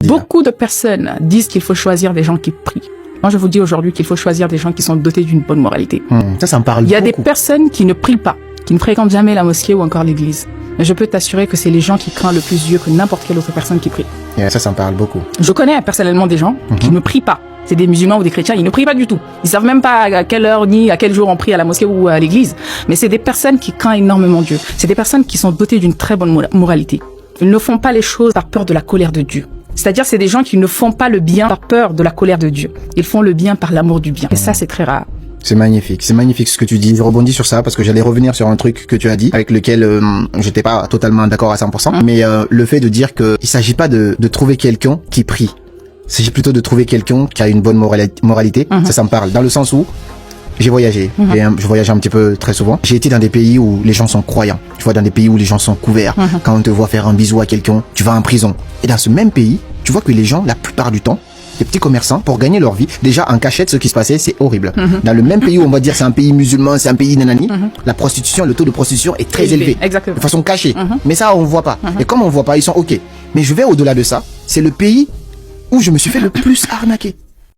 Beaucoup de personnes disent qu'il faut choisir des gens qui prient. Moi, je vous dis aujourd'hui qu'il faut choisir des gens qui sont dotés d'une bonne moralité. Ça me parle. Il y a des personnes qui ne prient pas, qui ne fréquentent jamais la mosquée ou encore l'église. Mais je peux t'assurer que c'est les gens qui craignent le plus Dieu que n'importe quelle autre personne qui prie. Ça me parle beaucoup. Je connais personnellement des gens qui ne prient pas. C'est des musulmans ou des chrétiens, ils ne prient pas du tout. Ils savent même pas à quelle heure ni à quel jour on prie à la mosquée ou à l'église. Mais c'est des personnes qui craignent énormément Dieu. C'est des personnes qui sont dotées d'une très bonne moralité. Ils ne font pas les choses par peur de la colère de Dieu. C'est-à-dire, c'est des gens qui ne font pas le bien par peur de la colère de Dieu. Ils font le bien par l'amour du bien. Et ça, c'est très rare. C'est magnifique ce que tu dis. Je rebondis sur ça parce que j'allais revenir sur un truc que tu as dit avec lequel j'étais pas totalement d'accord à 100%. Mais le fait de dire que il s'agit pas de trouver quelqu'un qui prie. Il s'agit plutôt de trouver quelqu'un qui a une bonne moralité. Ça me parle. Dans le sens où j'ai voyagé. Je voyage un petit peu très souvent. J'ai été dans des pays où les gens sont croyants. Tu vois, dans des pays où les gens sont couverts. Quand on te voit faire un bisou à quelqu'un, tu vas en prison. Et dans ce même pays, tu vois que les gens, la plupart du temps, les petits commerçants, pour gagner leur vie, déjà en cachette, ce qui se passait, c'est horrible. Dans le même pays où on va dire c'est un pays musulman, c'est un pays nanani, la prostitution, le taux de prostitution est très élevé. Exactement. De façon cachée. Mais ça, on voit pas. Et comme on voit pas, ils sont OK. Mais je vais au-delà de ça. C'est le pays où je me suis fait le plus arnaquer.